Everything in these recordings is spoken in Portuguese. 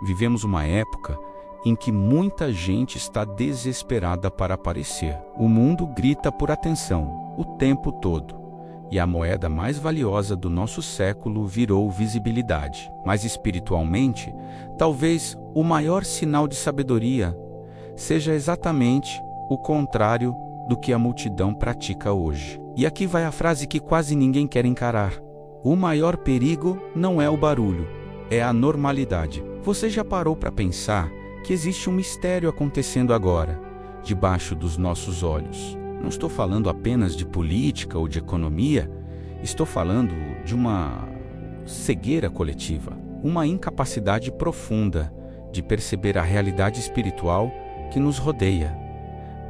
Vivemos uma época em que muita gente está desesperada para aparecer. O mundo grita por atenção o tempo todo, e a moeda mais valiosa do nosso século virou visibilidade. Mas espiritualmente, talvez o maior sinal de sabedoria seja exatamente o contrário do que a multidão pratica hoje. E aqui vai a frase que quase ninguém quer encarar: o maior perigo não é o barulho, é a normalidade. Você já parou para pensar que existe um mistério acontecendo agora, debaixo dos nossos olhos? Não estou falando apenas de política ou de economia, estou falando de uma cegueira coletiva, uma incapacidade profunda de perceber a realidade espiritual que nos rodeia,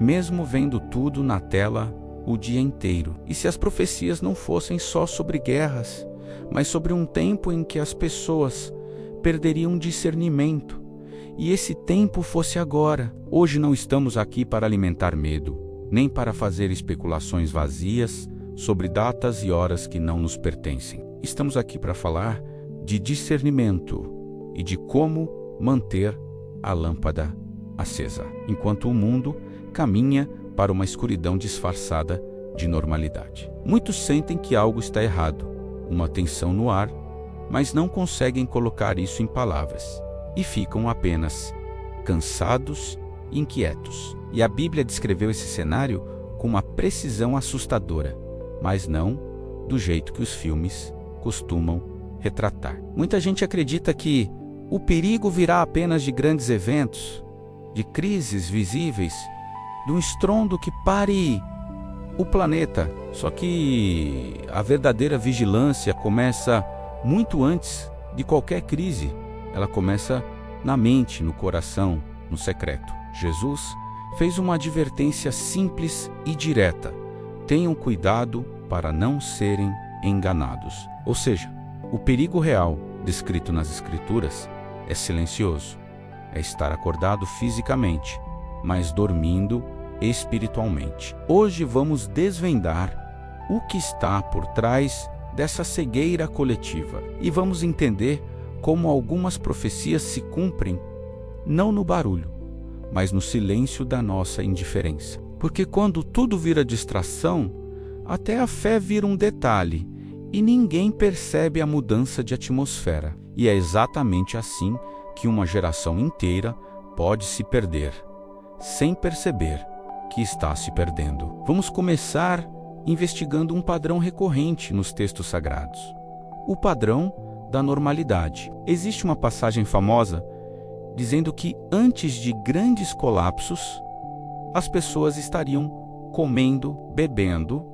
mesmo vendo tudo na tela o dia inteiro. E se as profecias não fossem só sobre guerras, mas sobre um tempo em que as pessoas perderiam discernimento, e esse tempo fosse agora? Hoje não estamos aqui para alimentar medo, nem para fazer especulações vazias sobre datas e horas que não nos pertencem. Estamos aqui para falar de discernimento e de como manter a lâmpada acesa, enquanto o mundo caminha para uma escuridão disfarçada de normalidade. Muitos sentem que algo está errado, uma tensão no ar, mas não conseguem colocar isso em palavras e ficam apenas cansados e inquietos. E a Bíblia descreveu esse cenário com uma precisão assustadora, mas não do jeito que os filmes costumam retratar. Muita gente acredita que o perigo virá apenas de grandes eventos, de crises visíveis, de um estrondo que pare o planeta. Só que a verdadeira vigilância começa muito antes de qualquer crise. Ela começa na mente, no coração, no secreto. Jesus fez uma advertência simples e direta: tenham cuidado para não serem enganados. Ou seja, o perigo real descrito nas Escrituras é silencioso, é estar acordado fisicamente, mas dormindo espiritualmente. Hoje vamos desvendar o que está por trás dessa cegueira coletiva e vamos entender como algumas profecias se cumprem não no barulho, mas no silêncio da nossa indiferença. Porque quando tudo vira distração, até a fé vira um detalhe e ninguém percebe a mudança de atmosfera. E é exatamente assim que uma geração inteira pode se perder, sem perceber que está se perdendo. Vamos começar investigando um padrão recorrente nos textos sagrados: o padrão da normalidade. Existe uma passagem famosa dizendo que antes de grandes colapsos, as pessoas estariam comendo, bebendo,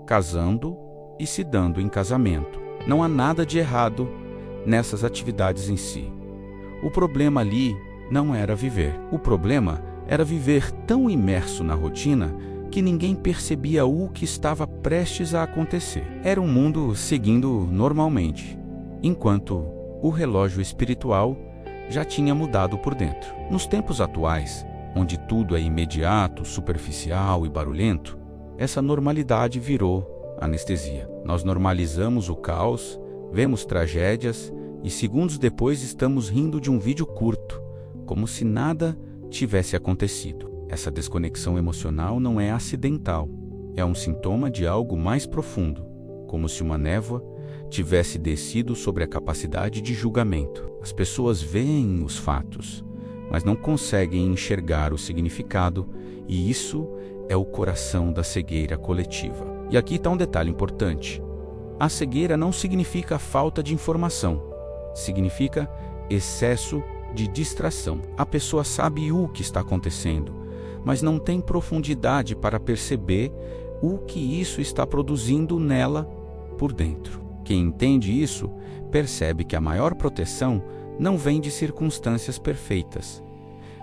casando e se dando em casamento. Não há nada de errado nessas atividades em si. O problema ali não era viver. O problema era viver tão imerso na rotina que ninguém percebia o que estava prestes a acontecer. Era um mundo seguindo normalmente, enquanto o relógio espiritual já tinha mudado por dentro. Nos tempos atuais, onde tudo é imediato, superficial e barulhento, essa normalidade virou anestesia. Nós normalizamos o caos, vemos tragédias e segundos depois estamos rindo de um vídeo curto, como se nada tivesse acontecido. Essa desconexão emocional não é acidental, é um sintoma de algo mais profundo, como se uma névoa tivesse descido sobre a capacidade de julgamento. As pessoas veem os fatos, mas não conseguem enxergar o significado, e isso é o coração da cegueira coletiva. E aqui está um detalhe importante: a cegueira não significa falta de informação, significa excesso de distração. A pessoa sabe o que está acontecendo, mas não tem profundidade para perceber o que isso está produzindo nela por dentro. Quem entende isso percebe que a maior proteção não vem de circunstâncias perfeitas,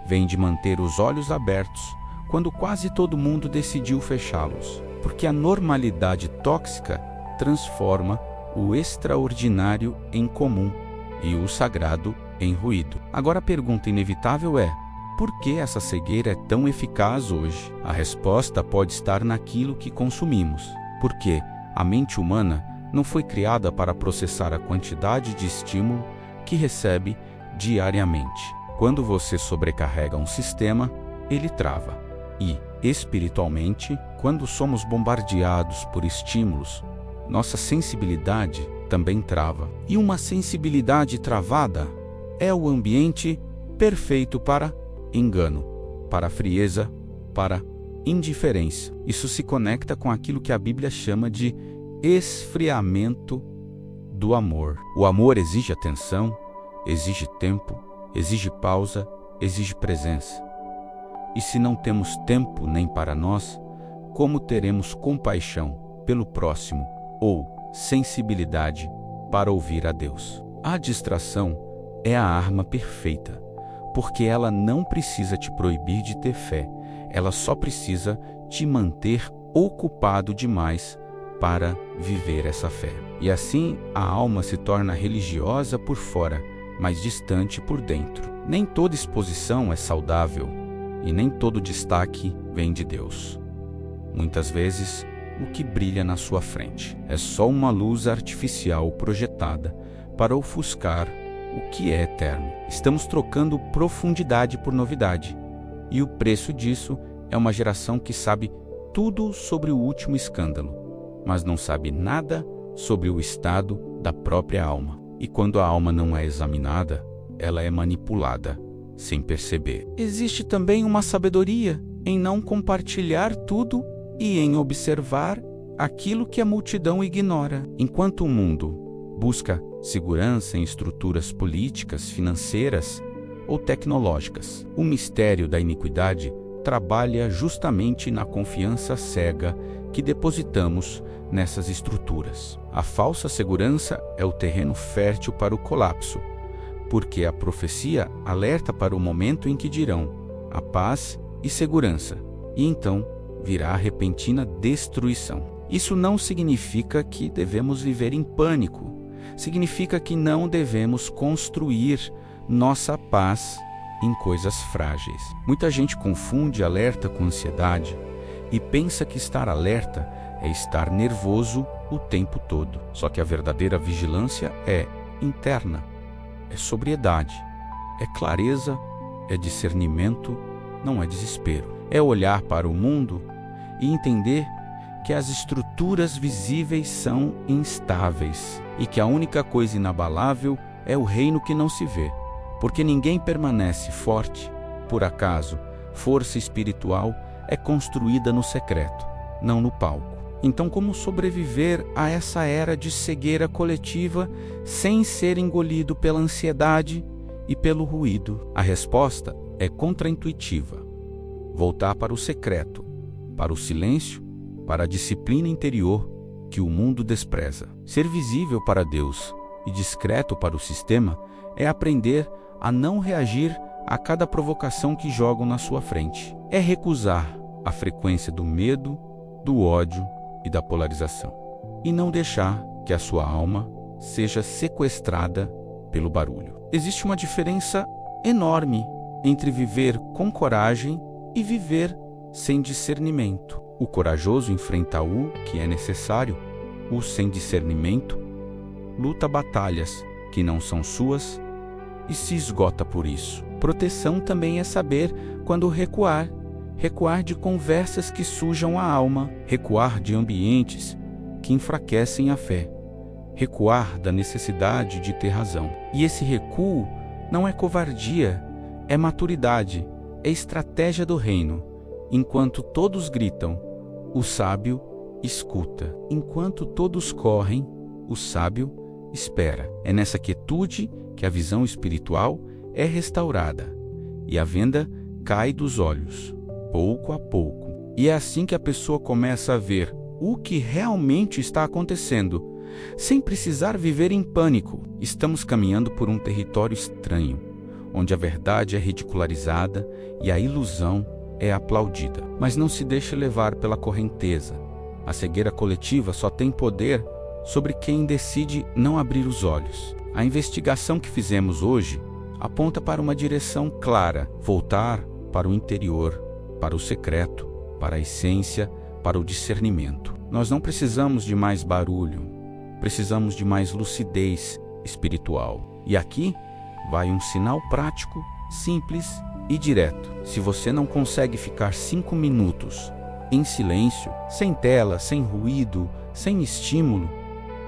vem de manter os olhos abertos quando quase todo mundo decidiu fechá-los, porque a normalidade tóxica transforma o extraordinário em comum e o sagrado em ruído. Agora a pergunta inevitável é: por que essa cegueira é tão eficaz hoje? A resposta pode estar naquilo que consumimos, porque a mente humana não foi criada para processar a quantidade de estímulo que recebe diariamente. Quando você sobrecarrega um sistema, ele trava. E, espiritualmente, quando somos bombardeados por estímulos, nossa sensibilidade também trava. E uma sensibilidade travada é o ambiente perfeito para engano, para frieza, para indiferença. Isso se conecta com aquilo que a Bíblia chama de esfriamento do amor. O amor exige atenção, exige tempo, exige pausa, exige presença. E se não temos tempo nem para nós, como teremos compaixão pelo próximo ou sensibilidade para ouvir a Deus? A distração é a arma perfeita, porque ela não precisa te proibir de ter fé, ela só precisa te manter ocupado demais para viver essa fé. E assim a alma se torna religiosa por fora, mas distante por dentro. Nem toda exposição é saudável e nem todo destaque vem de Deus. Muitas vezes, o que brilha na sua frente é só uma luz artificial projetada para ofuscar o que é eterno. Estamos trocando profundidade por novidade, e o preço disso é uma geração que sabe tudo sobre o último escândalo, mas não sabe nada sobre o estado da própria alma. E quando a alma não é examinada, ela é manipulada sem perceber. Existe também uma sabedoria em não compartilhar tudo e em observar aquilo que a multidão ignora. Enquanto o mundo busca segurança em estruturas políticas, financeiras ou tecnológicas, o mistério da iniquidade trabalha justamente na confiança cega que depositamos nessas estruturas. A falsa segurança é o terreno fértil para o colapso, porque a profecia alerta para o momento em que dirão a paz e segurança, e então virá a repentina destruição. Isso não significa que devemos viver em pânico, significa que não devemos construir nossa paz em coisas frágeis. Muita gente confunde alerta com ansiedade e pensa que estar alerta é estar nervoso o tempo todo. Só que a verdadeira vigilância é interna, é sobriedade, é clareza, é discernimento, não é desespero. É olhar para o mundo e entender que as estruturas visíveis são instáveis e que a única coisa inabalável é o reino que não se vê, porque ninguém permanece forte por acaso. Força espiritual é construída no secreto, não no palco. Então, como sobreviver a essa era de cegueira coletiva sem ser engolido pela ansiedade e pelo ruído? A resposta é contraintuitiva. Voltar para o secreto, para o silêncio, para a disciplina interior que o mundo despreza. Ser visível para Deus e discreto para o sistema é aprender a não reagir a cada provocação que jogam na sua frente. É recusar a frequência do medo, do ódio e da polarização, e não deixar que a sua alma seja sequestrada pelo barulho. Existe uma diferença enorme entre viver com coragem e viver sem discernimento. O corajoso enfrenta o que é necessário, o sem discernimento luta batalhas que não são suas e se esgota por isso. Proteção também é saber quando recuar. Recuar de conversas que sujam a alma, recuar de ambientes que enfraquecem a fé, recuar da necessidade de ter razão. E esse recuo não é covardia, é maturidade, é estratégia do reino. Enquanto todos gritam, o sábio escuta. Enquanto todos correm, o sábio espera. É nessa quietude que a visão espiritual é restaurada e a venda cai dos olhos, pouco a pouco. E é assim que a pessoa começa a ver o que realmente está acontecendo, sem precisar viver em pânico. Estamos caminhando por um território estranho, onde a verdade é ridicularizada e a ilusão é aplaudida. Mas não se deixe levar pela correnteza. A cegueira coletiva só tem poder sobre quem decide não abrir os olhos. A investigação que fizemos hoje aponta para uma direção clara: voltar para o interior, para o secreto, para a essência, para o discernimento. Nós não precisamos de mais barulho, precisamos de mais lucidez espiritual. E aqui, vai um sinal prático, simples e direto. Se você não consegue ficar 5 minutos em silêncio, sem tela, sem ruído, sem estímulo,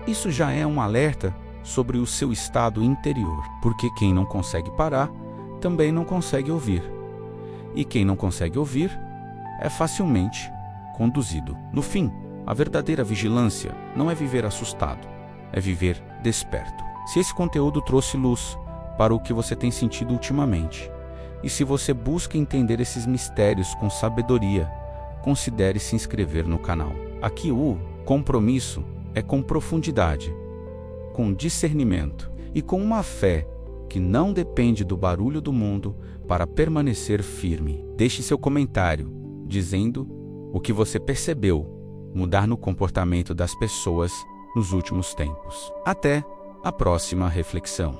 isso já é um alerta sobre o seu estado interior. Porque quem não consegue parar, também não consegue ouvir. E quem não consegue ouvir, é facilmente conduzido. No fim, a verdadeira vigilância não é viver assustado, é viver desperto. Se esse conteúdo trouxe luz para o que você tem sentido ultimamente, e se você busca entender esses mistérios com sabedoria, considere se inscrever no canal. Aqui o compromisso é com profundidade, com discernimento e com uma fé que não depende do barulho do mundo para permanecer firme. Deixe seu comentário dizendo o que você percebeu mudar no comportamento das pessoas nos últimos tempos. Até a próxima reflexão.